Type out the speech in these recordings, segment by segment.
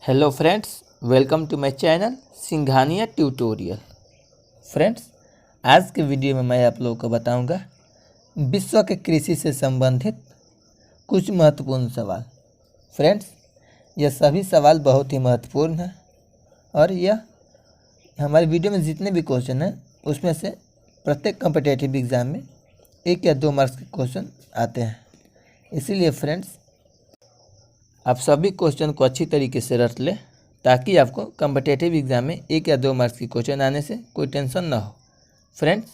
Hello friends, welcome to my channel Singhania tutorial. Friends, आज के video में मैं आप लोगों को बताऊंगा विश्व के कृषि से संबंधित कुछ महत्वपूर्ण सवाल। फ्रेंड्स, यह सभी सवाल बहुत ही महत्वपूर्ण हैं और यह हमारे वीडियो में जितने भी क्वेश्चन हैं उसमें से प्रत्येक कॉम्पिटिटिव एग्ज़ाम में 1 या 2 मार्क्स के क्वेश्चन आते हैं। इसीलिए फ्रेंड्स, आप सभी क्वेश्चन को अच्छी तरीके से रट लें ताकि आपको कॉम्पिटिटिव एग्ज़ाम में 1 या 2 मार्क्स की क्वेश्चन आने से कोई टेंशन ना हो। फ्रेंड्स,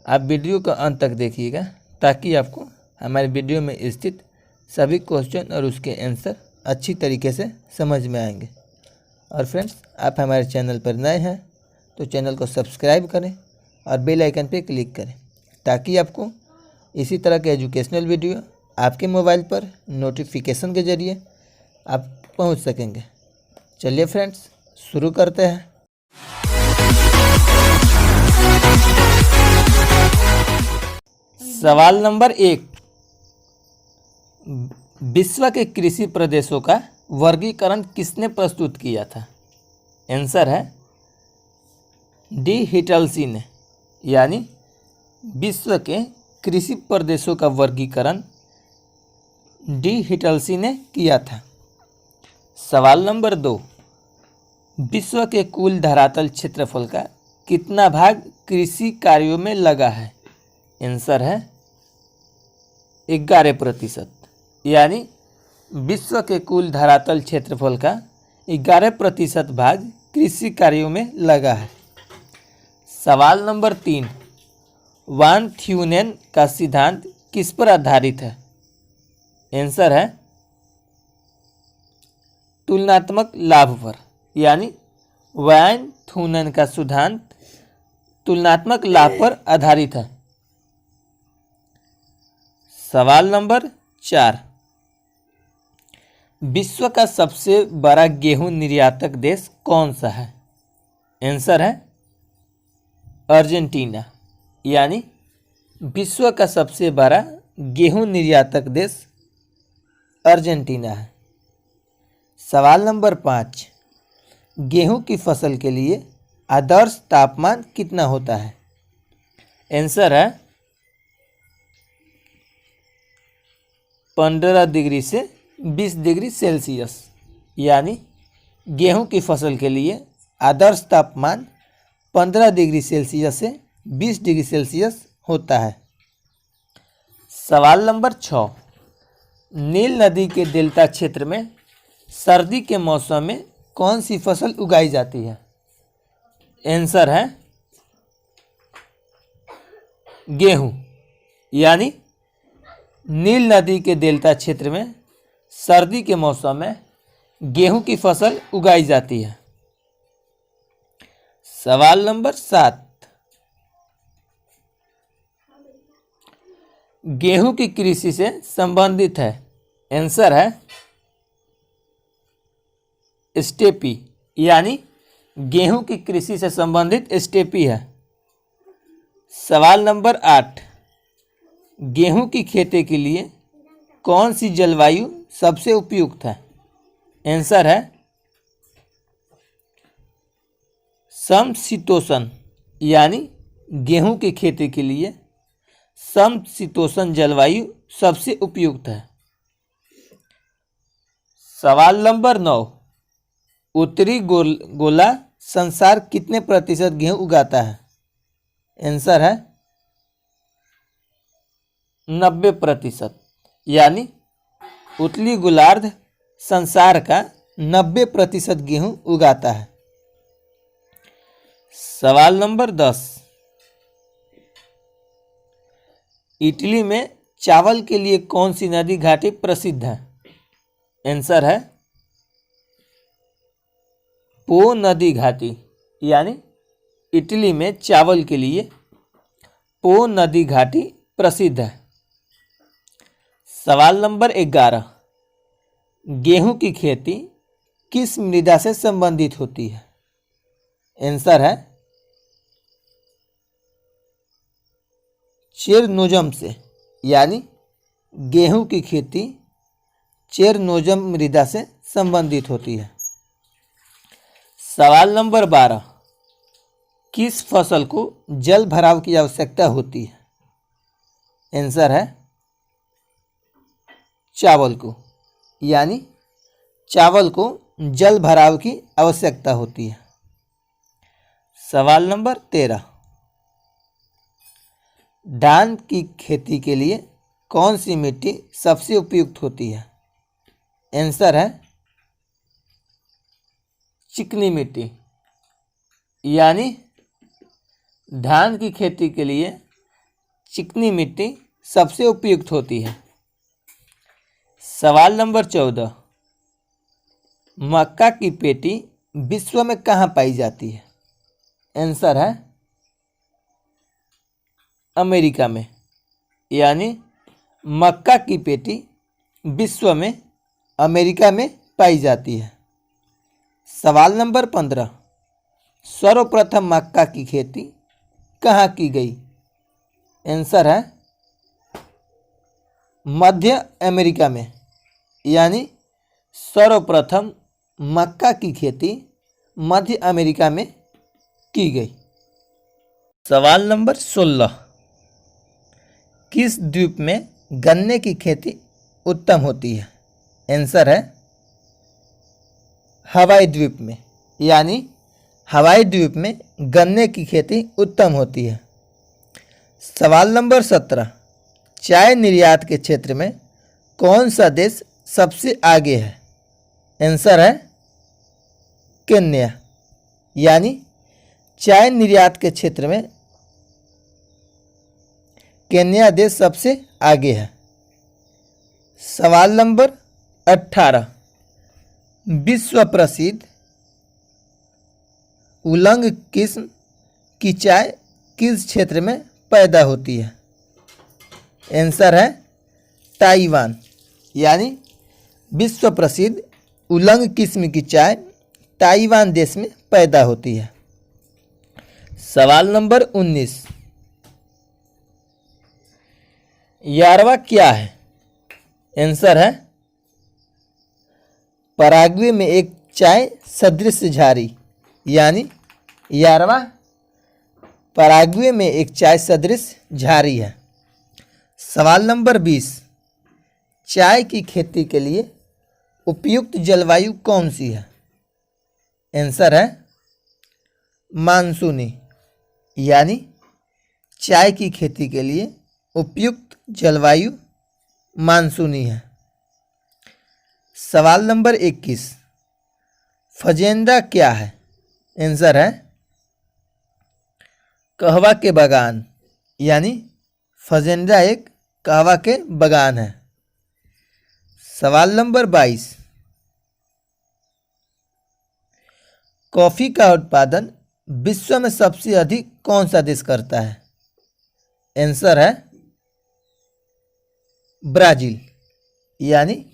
आप वीडियो का अंत तक देखिएगा ताकि आपको हमारे वीडियो में स्थित सभी क्वेश्चन और उसके आंसर अच्छी तरीके से समझ में आएंगे। और फ्रेंड्स, आप हमारे चैनल पर नए हैं तो चैनल को सब्सक्राइब करें और बेल आइकन पर क्लिक करें ताकि आपको इसी तरह के एजुकेशनल वीडियो आपके मोबाइल पर नोटिफिकेशन के ज़रिए आप पहुंच सकेंगे। चलिए फ्रेंड्स, शुरू करते हैं। सवाल नंबर 1, विश्व के कृषि प्रदेशों का वर्गीकरण किसने प्रस्तुत किया था? आंसर है डी हिटलसी ने। यानी विश्व के कृषि प्रदेशों का वर्गीकरण डी हिटलसी ने किया था। सवाल नंबर 2, विश्व के कुल धरातल क्षेत्रफल का कितना भाग कृषि कार्यों में लगा है? आंसर है 11%। यानी विश्व के कुल धरातल क्षेत्रफल का 11% भाग कृषि कार्यों में लगा है। सवाल नंबर 3, वान थ्यूनेन का सिद्धांत किस पर आधारित है? आंसर है तुलनात्मक लाभ पर। यानी वान थ्यूनेन का सिद्धांत तुलनात्मक लाभ पर आधारित है। सवाल नंबर 4, विश्व का सबसे बड़ा गेहूं निर्यातक देश कौन सा है? आंसर है अर्जेंटीना। यानी विश्व का सबसे बड़ा गेहूं निर्यातक देश अर्जेंटीना है। सवाल नंबर 5, गेहूं की फसल के लिए आदर्श तापमान कितना होता है? आंसर है 15 डिग्री से 20 डिग्री सेल्सियस। यानी गेहूं की फसल के लिए आदर्श तापमान 15 डिग्री सेल्सियस से 20 डिग्री सेल्सियस होता है। सवाल नंबर 6, नील नदी के डेल्टा क्षेत्र में सर्दी के मौसम में कौन सी फसल उगाई जाती है? आंसर है गेहूं। यानी नील नदी के डेल्टा क्षेत्र में सर्दी के मौसम में गेहूं की फसल उगाई जाती है। सवाल नंबर 7, गेहूं की कृषि से संबंधित है। आंसर है स्टेपी। यानी गेहूं की कृषि से संबंधित स्टेपी है। सवाल नंबर 8, गेहूं की खेती के लिए कौन सी जलवायु सबसे उपयुक्त है? आंसर है समशीतोष्ण। यानी गेहूं की खेती के लिए समशीतोष्ण जलवायु सबसे उपयुक्त है। सवाल नंबर 9, उत्तरी गोला संसार कितने प्रतिशत गेहूं उगाता है? आंसर है 90%। यानी उत्तरी गोलार्ध संसार का 90% गेहूं उगाता है। सवाल नंबर 10, इटली में चावल के लिए कौन सी नदी घाटी प्रसिद्ध है? आंसर है पो नदी घाटी। यानी इटली में चावल के लिए पो नदी घाटी प्रसिद्ध है। सवाल नंबर 11, गेहूं की खेती किस मृदा से संबंधित होती है? आंसर है चेरनोजम से। यानी गेहूं की खेती चेरनोजम मृदा से संबंधित होती है। सवाल नंबर 12, किस फसल को जल भराव की आवश्यकता होती है? आंसर है चावल को, यानी चावल को जल भराव की आवश्यकता होती है। सवाल नंबर 13, धान की खेती के लिए कौन सी मिट्टी सबसे उपयुक्त होती है? आंसर है चिकनी मिट्टी, यानी धान की खेती के लिए चिकनी मिट्टी सबसे उपयुक्त होती है। सवाल नंबर 14, मक्का की पेटी विश्व में कहाँ पाई जाती है? आंसर है अमेरिका में, यानी मक्का की पेटी विश्व में अमेरिका में पाई जाती है। सवाल नंबर 15, सर्वप्रथम मक्का की खेती कहाँ की गई? आंसर है मध्य अमेरिका में, यानी सर्वप्रथम मक्का की खेती मध्य अमेरिका में की गई। सवाल नंबर 16, किस द्वीप में गन्ने की खेती उत्तम होती है? आंसर है हवाई द्वीप में, यानी हवाई द्वीप में गन्ने की खेती उत्तम होती है। सवाल नंबर 17, चाय निर्यात के क्षेत्र में कौन सा देश सबसे आगे है? आंसर है केन्या, यानी चाय निर्यात के क्षेत्र में केन्या देश सबसे आगे है। सवाल नंबर 18, विश्व प्रसिद्ध उलंग किस्म की चाय किस क्षेत्र में पैदा होती है? आंसर है ताइवान, यानी विश्व प्रसिद्ध उलंग किस्म की चाय ताइवान देश में पैदा होती है। सवाल नंबर 19, यारवा क्या है? आंसर है पराग्वे में एक चाय सदृश झाड़ी, यानी यारवा पराग्वे में एक चाय सदृश झाड़ी है। सवाल नंबर 20, चाय की खेती के लिए उपयुक्त जलवायु कौन सी है? आंसर है मानसूनी, यानी चाय की खेती के लिए उपयुक्त जलवायु मानसूनी है। सवाल नंबर 21, फजेंदा क्या है? आंसर है कहवा के बागान, यानी फजेंदा एक कहवा के बागान है। सवाल नंबर 22, कॉफ़ी का उत्पादन विश्व में सबसे अधिक कौन सा देश करता है? आंसर है ब्राज़ील, यानी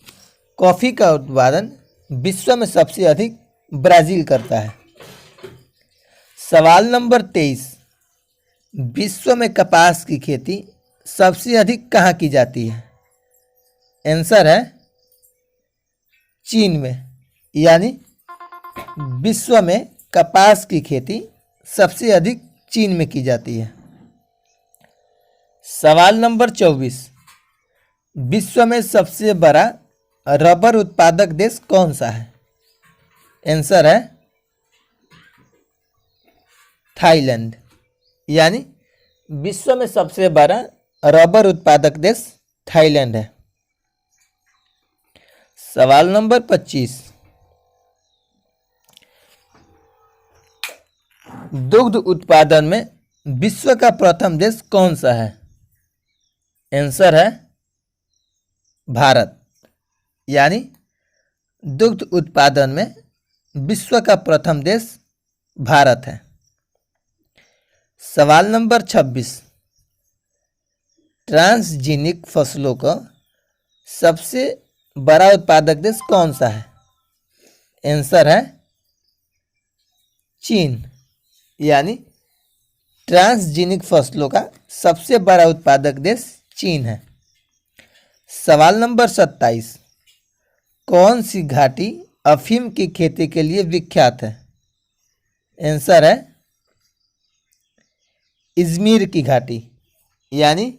कॉफ़ी का उत्पादन विश्व में सबसे अधिक ब्राज़ील करता है। सवाल नंबर 23, विश्व में कपास की खेती सबसे अधिक कहाँ की जाती है? आंसर है चीन में, यानी विश्व में कपास की खेती सबसे अधिक चीन में की जाती है। सवाल नंबर 24, विश्व में सबसे बड़ा रबर उत्पादक देश कौन सा है? आंसर है थाईलैंड, यानी विश्व में सबसे बड़ा रबर उत्पादक देश थाईलैंड है। सवाल नंबर 25, दुग्ध उत्पादन में विश्व का प्रथम देश कौन सा है? आंसर है भारत, यानी दुग्ध उत्पादन में विश्व का प्रथम देश भारत है। सवाल नंबर 26, ट्रांसजेनिक फसलों का सबसे बड़ा उत्पादक देश कौन सा है? आंसर है चीन, यानी ट्रांसजेनिक फसलों का सबसे बड़ा उत्पादक देश चीन है। सवाल नंबर 27, कौन सी घाटी अफीम की खेती के लिए विख्यात है? आंसर है इजमीर की घाटी, यानी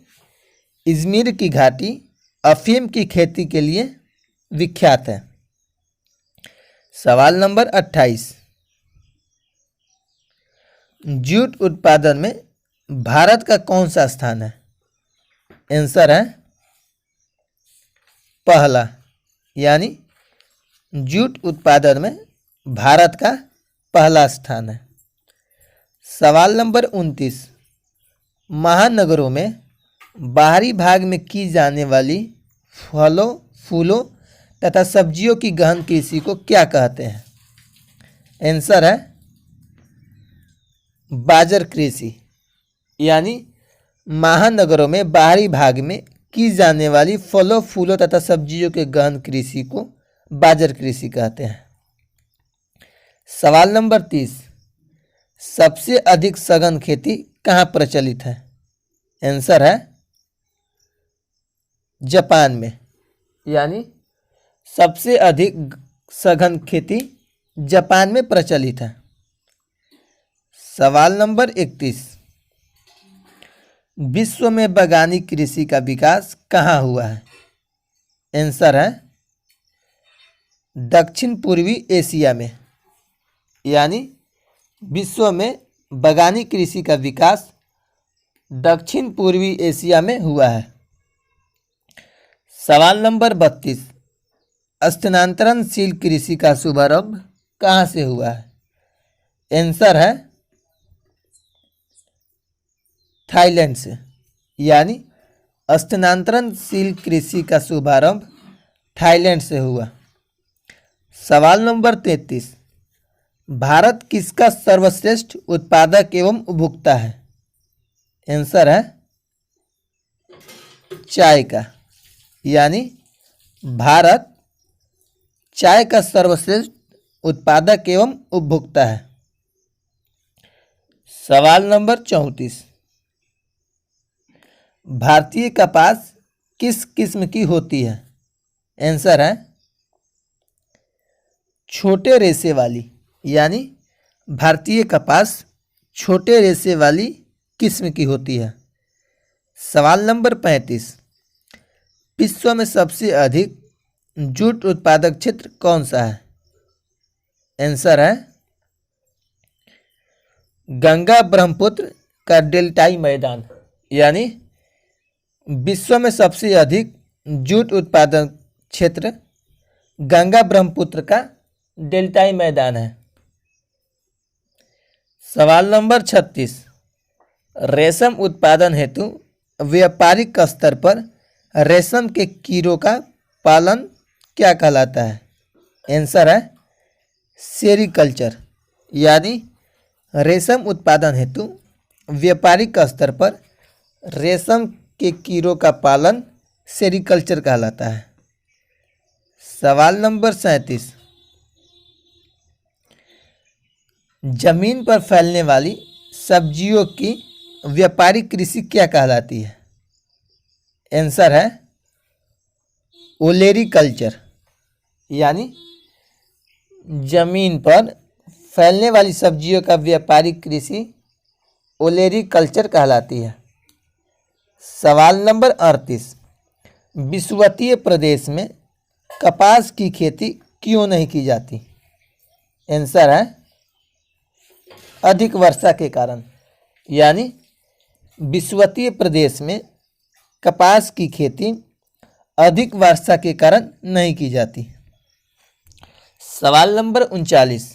इजमीर की घाटी अफीम की खेती के लिए विख्यात है। सवाल नंबर 28, जूट उत्पादन में भारत का कौन सा स्थान है? आंसर है पहला, यानी जूट उत्पादन में भारत का पहला स्थान है। सवाल नंबर 29, महानगरों में बाहरी भाग में की जाने वाली फलों, फूलों तथा सब्जियों की गहन कृषि को क्या कहते हैं? आंसर है बाजर कृषि, यानी महानगरों में बाहरी भाग में की जाने वाली फलों, फूलों तथा सब्जियों के गहन कृषि को बाजर कृषि कहते हैं। सवाल नंबर 30, सबसे अधिक सघन खेती कहाँ प्रचलित है? आंसर है जापान में, यानी सबसे अधिक सघन खेती जापान में प्रचलित है। सवाल नंबर 31, विश्व में बागानी कृषि का विकास कहाँ हुआ है? आंसर है दक्षिण पूर्वी एशिया में, यानी विश्व में बागानी कृषि का विकास दक्षिण पूर्वी एशिया में हुआ है। सवाल नंबर 32, स्थानांतरणशील कृषि का शुभारंभ कहाँ से हुआ है? आंसर है थाईलैंड से, यानी स्थानांतरणशील कृषि का शुभारंभ थाईलैंड से हुआ। सवाल नंबर 33, भारत किसका सर्वश्रेष्ठ उत्पादक एवं उपभोक्ता है? आंसर है चाय का, यानी भारत चाय का सर्वश्रेष्ठ उत्पादक एवं उपभोक्ता है। सवाल नंबर 34, भारतीय कपास किस किस्म की होती है? आंसर है छोटे रेशे वाली, यानी भारतीय कपास छोटे रेशे वाली किस्म की होती है। सवाल नंबर 35, विश्व में सबसे अधिक जूट उत्पादक क्षेत्र कौन सा है? आंसर है गंगा ब्रह्मपुत्र का डेल्टाई मैदान, यानी विश्व में सबसे अधिक जूट उत्पादन क्षेत्र गंगा ब्रह्मपुत्र का डेल्टाई मैदान है। सवाल नंबर 36, रेशम उत्पादन हेतु व्यापारिक स्तर पर रेशम के कीड़ों का पालन क्या कहलाता है? आंसर है सेरीकल्चर, यानी रेशम उत्पादन हेतु व्यापारिक स्तर पर रेशम के कीड़ों का पालन सेरीकल्चर कहलाता है। सवाल नंबर 37, जमीन पर फैलने वाली सब्जियों की व्यापारिक कृषि क्या कहलाती है? आंसर है ओलेरीकल्चर, यानी जमीन पर फैलने वाली सब्जियों का व्यापारिक कृषि ओलेरीकल्चर कहलाती है। सवाल नंबर 38, विषुवतीय प्रदेश में कपास की खेती क्यों नहीं की जाती? आंसर है अधिक वर्षा के कारण, यानी विषुवतीय प्रदेश में कपास की खेती अधिक वर्षा के कारण नहीं की जाती। सवाल नंबर 39,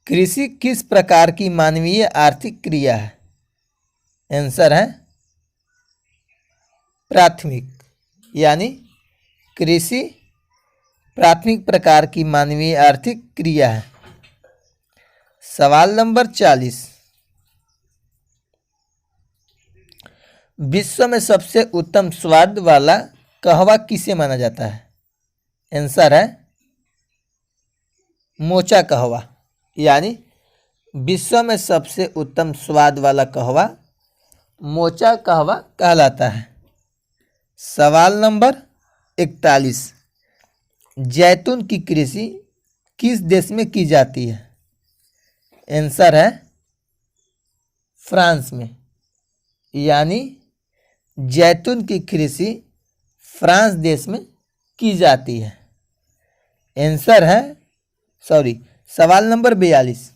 कृषि किस प्रकार की मानवीय आर्थिक क्रिया है? आंसर है प्राथमिक, यानी कृषि प्राथमिक प्रकार की मानवीय आर्थिक क्रिया है। सवाल नंबर 40, विश्व में सबसे उत्तम स्वाद वाला कहवा किसे माना जाता है? आंसर है मोचा कहवा, यानी विश्व में सबसे उत्तम स्वाद वाला कहवा मोचा कहवा कहलाता है। सवाल नंबर 41, जैतून की कृषि किस देश में की जाती है? आंसर है फ्रांस में, यानी जैतून की कृषि फ्रांस देश में की जाती है। आंसर है सवाल नंबर 42,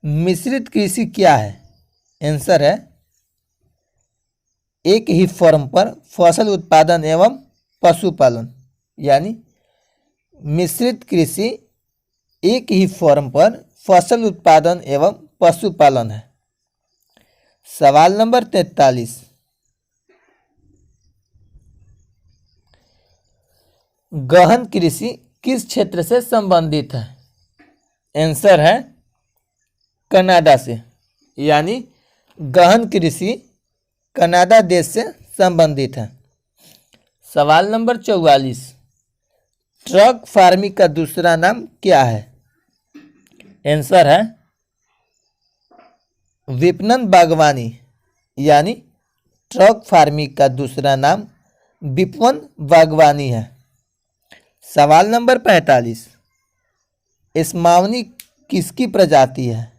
मिश्रित कृषि क्या है? आंसर है एक ही फर्म पर फसल उत्पादन एवं पशुपालन, यानी मिश्रित कृषि एक ही फर्म पर फसल उत्पादन एवं पशुपालन है। सवाल नंबर 43, गहन कृषि किस क्षेत्र से संबंधित है? आंसर है कनाडा से, यानी गहन कृषि कनाडा देश से संबंधित है। सवाल नंबर 44, ट्रक फार्मिंग का दूसरा नाम क्या है? आंसर है विपणन बागवानी, यानी ट्रक फार्मिंग का दूसरा नाम विपणन बागवानी है। सवाल नंबर 45, इस्मावनी किसकी प्रजाति है?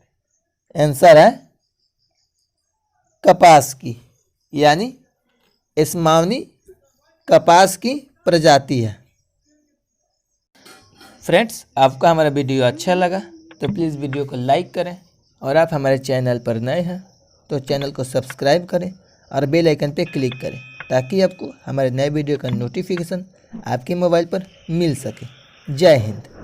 आंसर है कपास की, यानी इस्मावनी कपास की प्रजाति है। फ्रेंड्स, आपको हमारा वीडियो अच्छा लगा तो प्लीज़ वीडियो को लाइक करें, और आप हमारे चैनल पर नए हैं तो चैनल को सब्सक्राइब करें और बेल आइकन पर क्लिक करें, ताकि आपको हमारे नए वीडियो का नोटिफिकेशन आपके मोबाइल पर मिल सके। जय हिंद।